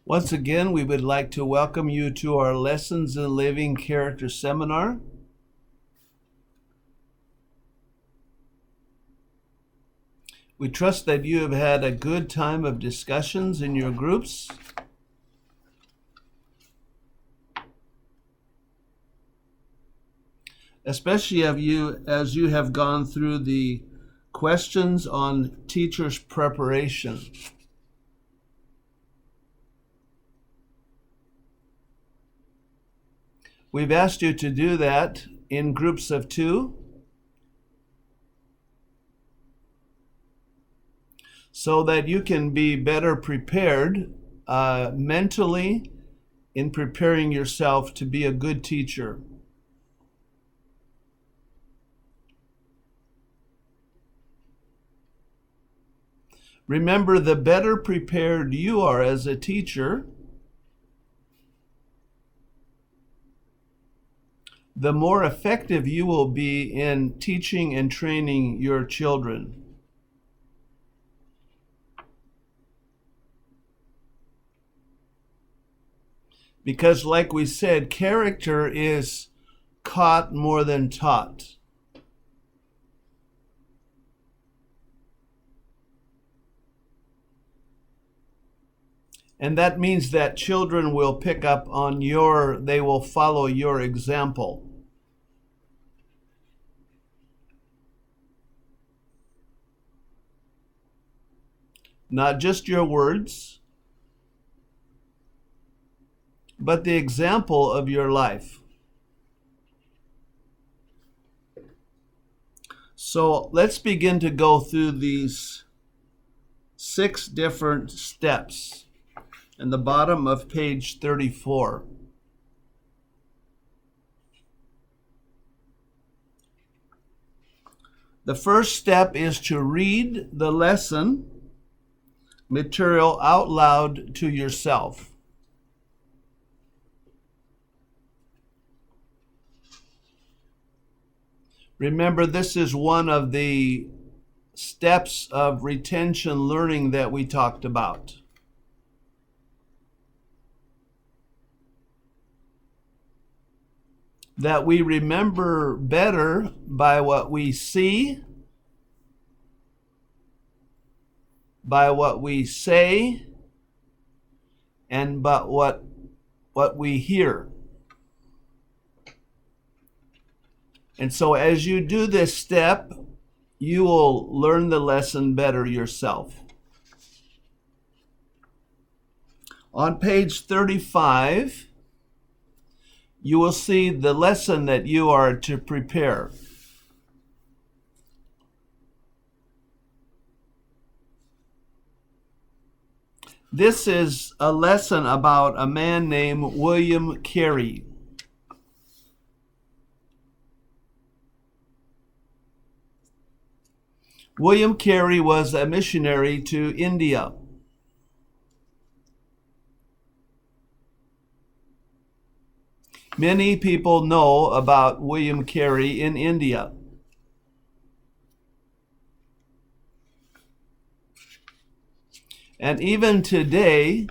Once again, we would like to welcome you to our Lessons in Living Character seminar. We trust that you have had a good time of discussions in your groups. Especially as you have gone through the questions on teacher's preparation. We've asked you to do that in groups of 2. So that you can be better prepared mentally in preparing yourself to be a good teacher. Remember, the better prepared you are as a teacher, the more effective you will be in teaching and training your children. Because like we said, character is caught more than taught. And that means that children will pick up on they will follow your example. Not just your words, but the example of your life. So let's begin to go through these 6 different steps in the bottom of page 34. The first step is to read the lesson material out loud to yourself. Remember, this is one of the steps of retention learning that we talked about. That we remember better by what we see, by what we say, and by what we hear. And so as you do this step, you will learn the lesson better yourself. On page 35, you will see the lesson that you are to prepare. This is a lesson about a man named William Carey. William Carey was a missionary to India. Many people know about William Carey in India. And even today,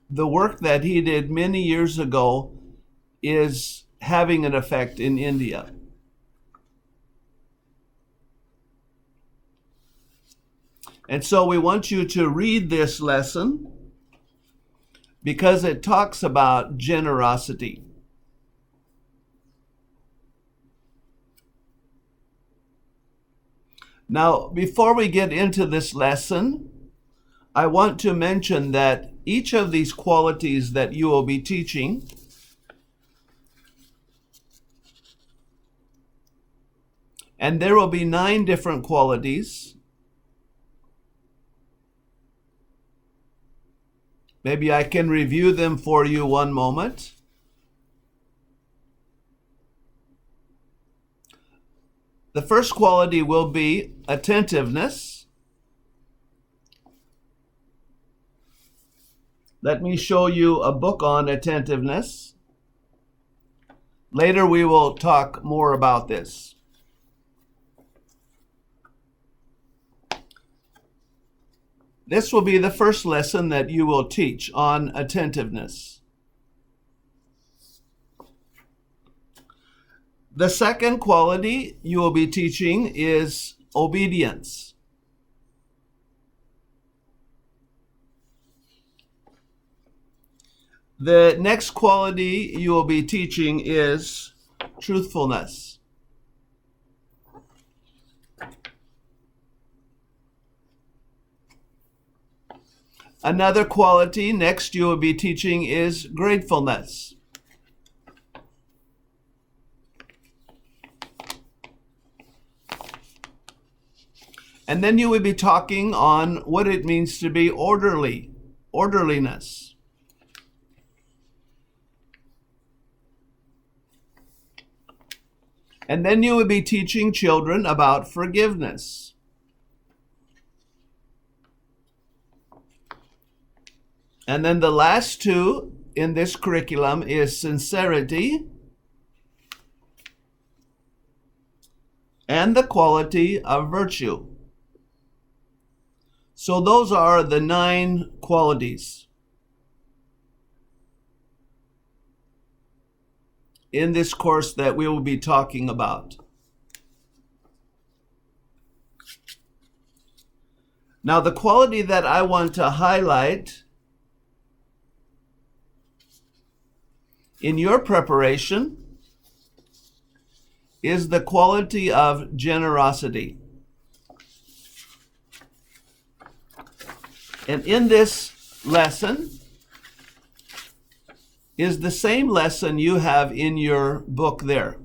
the work that he did many years ago is having an effect in India. And so we want you to read this lesson because it talks about generosity. Now, before we get into this lesson, I want to mention that each of these qualities that you will be teaching and there will be 9 different qualities. Maybe I can review them for you one moment. The first quality will be attentiveness. Let me show you a book on attentiveness. Later we will talk more about this. This will be the first lesson that you will teach on attentiveness. The second quality you will be teaching is obedience. The next quality you will be teaching is truthfulness. Another quality next you will be teaching is gratefulness. And then you will be talking on what it means to be orderliness. And then you will be teaching children about forgiveness. And then the last two in this curriculum is sincerity and the quality of virtue. So those are the 9 qualities in this course that we will be talking about. Now, the quality that I want to highlight in your preparation is the quality of generosity. And in this lesson is the same lesson you have in your book there.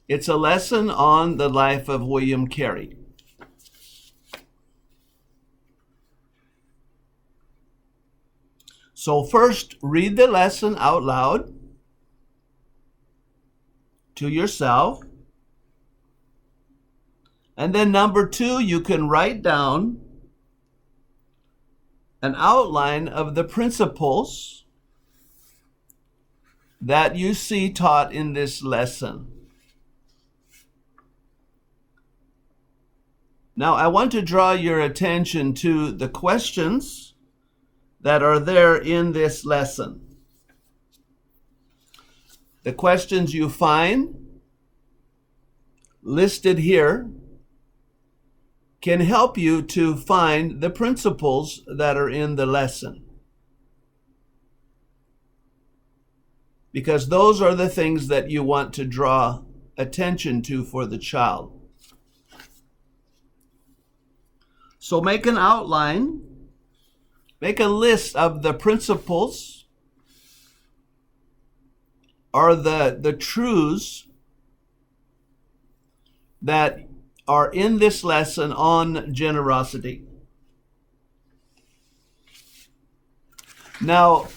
It's a lesson on the life of William Carey. So first, read the lesson out loud to yourself. And then number 2, you can write down an outline of the principles that you see taught in this lesson. Now, I want to draw your attention to the questions that are there in this lesson. The questions you find listed here can help you to find the principles that are in the lesson. Because those are the things that you want to draw attention to for the child. So make an outline, make a list of the principles or the truths that are in this lesson on generosity. Now,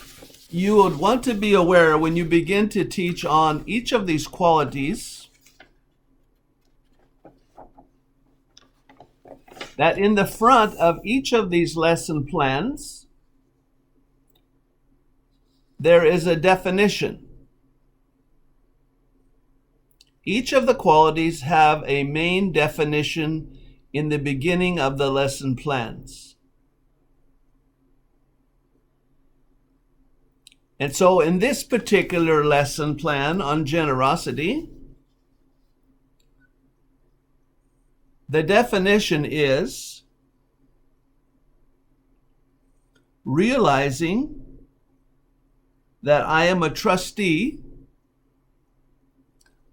you would want to be aware when you begin to teach on each of these qualities that in the front of each of these lesson plans, there is a definition. Each of the qualities have a main definition in the beginning of the lesson plans. And so in this particular lesson plan on generosity, the definition is realizing that I am a trustee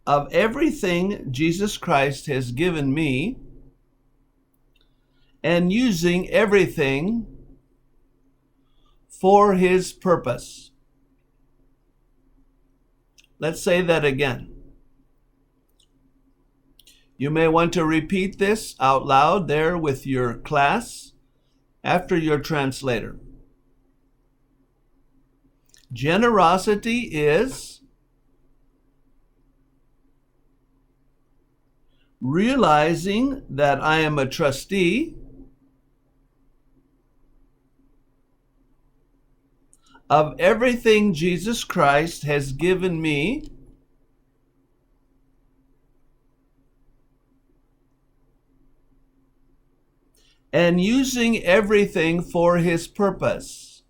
of everything Jesus Christ has given me and using everything for His purpose. Let's say that again. You may want to repeat this out loud there with your class after your translator. Generosity is realizing that I am a trustee of everything Jesus Christ has given me and using everything for his purpose.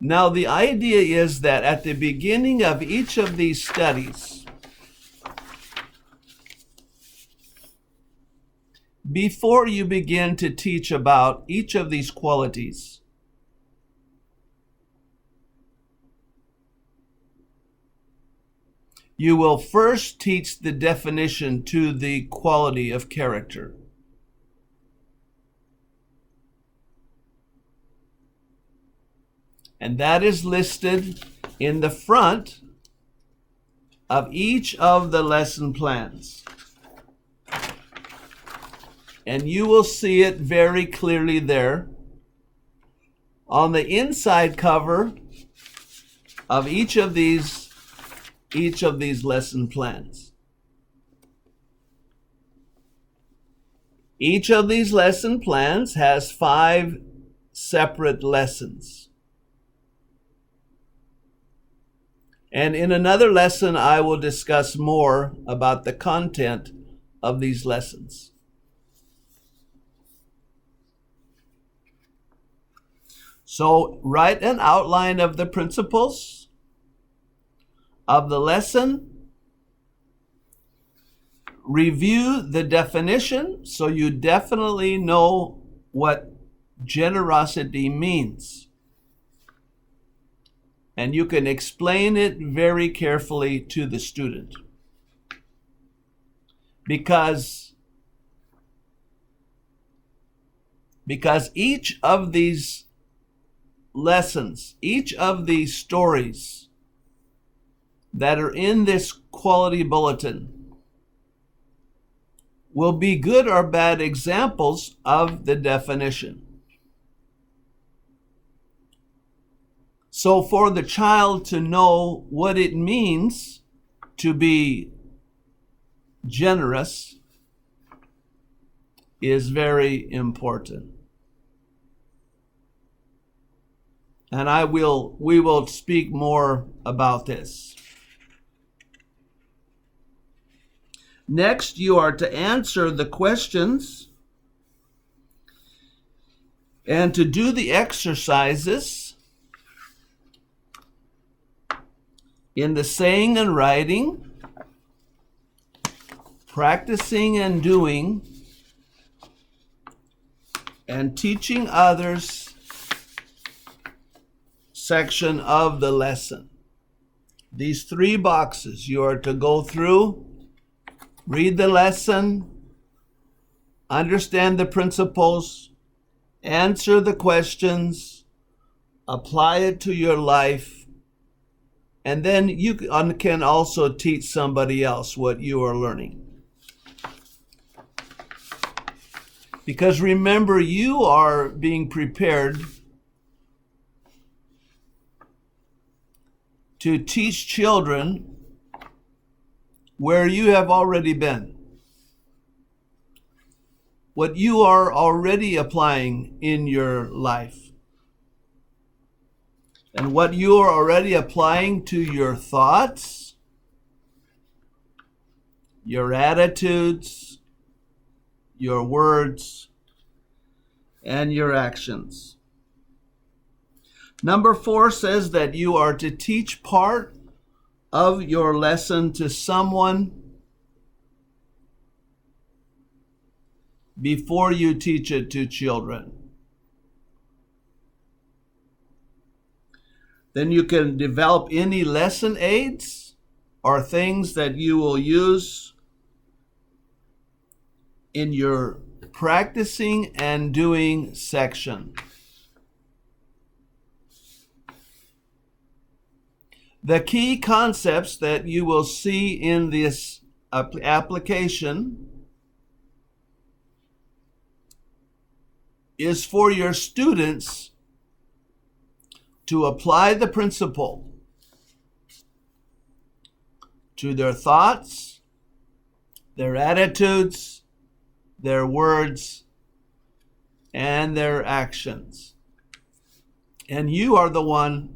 Now, the idea is that at the beginning of each of these studies, before you begin to teach about each of these qualities, you will first teach the definition to the quality of character. And that is listed in the front of each of the lesson plans. And you will see it very clearly there. On the inside cover of each of these lesson plans. Each of these lesson plans has 5 separate lessons. And in another lesson, I will discuss more about the content of these lessons. So write an outline of the principles of the lesson. Review the definition so you definitely know what generosity means. And you can explain it very carefully to the student. Because each of these lessons, each of these stories that are in this quality bulletin will be good or bad examples of the definition. So for the child to know what it means to be generous is very important. And we will speak more about this. Next, you are to answer the questions and to do the exercises in the saying and writing, practicing and doing, and teaching others section of the lesson. These 3 boxes you are to go through, read the lesson, understand the principles, answer the questions, apply it to your life, and then you can also teach somebody else what you are learning. Because remember, you are being prepared to teach children where you have already been. What you are already applying in your life. And what you are already applying to your thoughts, your attitudes, your words, and your actions. Number 4 says that you are to teach part of your lesson to someone before you teach it to children. Then you can develop any lesson aids or things that you will use in your practicing and doing section. The key concepts that you will see in this application is for your students to apply the principle to their thoughts, their attitudes, their words, and their actions. And you are the one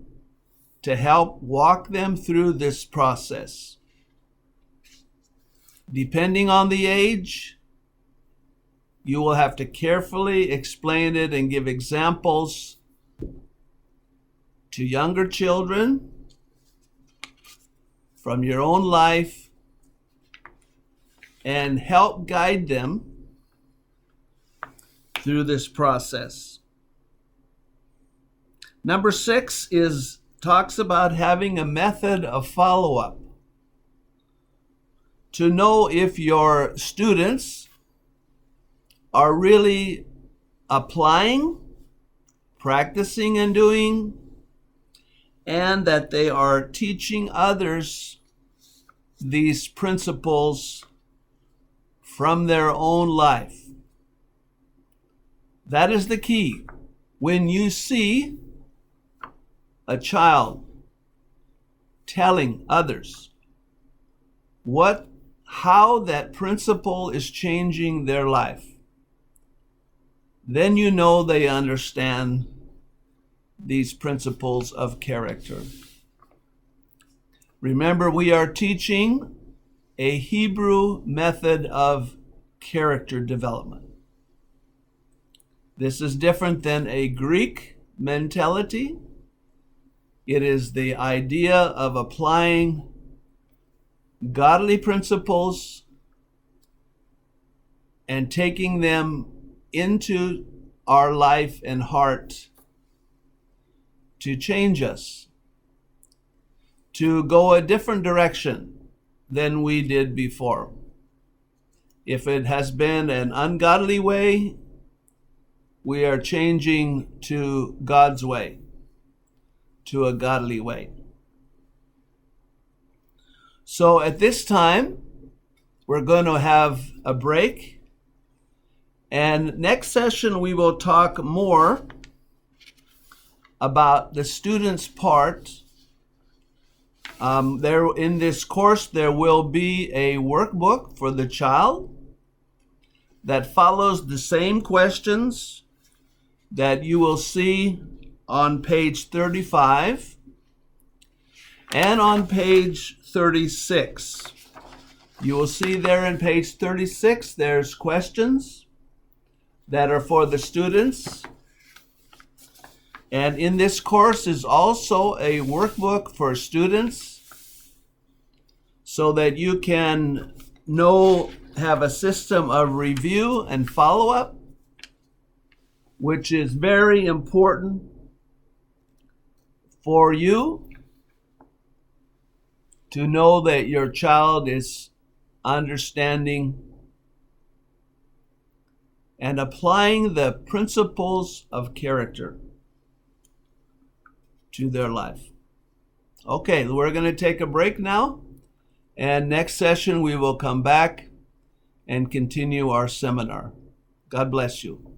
to help walk them through this process. Depending on the age, you will have to carefully explain it and give examples to younger children from your own life and help guide them through this process. Number 6 talks about having a method of follow-up to know if your students are really applying, practicing and doing, and that they are teaching others these principles from their own life. That is the key. When you see a child telling others how that principle is changing their life, then you know they understand these principles of character. Remember, we are teaching a Hebrew method of character development. This is different than a Greek mentality. It is the idea of applying godly principles and taking them into our life and heart to change us, to go a different direction than we did before. If it has been an ungodly way, we are changing to God's way, to a godly way. So at this time, we're going to have a break. And next session, we will talk more about the student's part. In this course, there will be a workbook for the child that follows the same questions that you will see on page 35 and on page 36. You will see there in page 36, there's questions that are for the students. And in this course is also a workbook for students so that you can have a system of review and follow-up, which is very important for you to know that your child is understanding and applying the principles of character to their life. Okay, we're going to take a break now, and next session we will come back and continue our seminar. God bless you.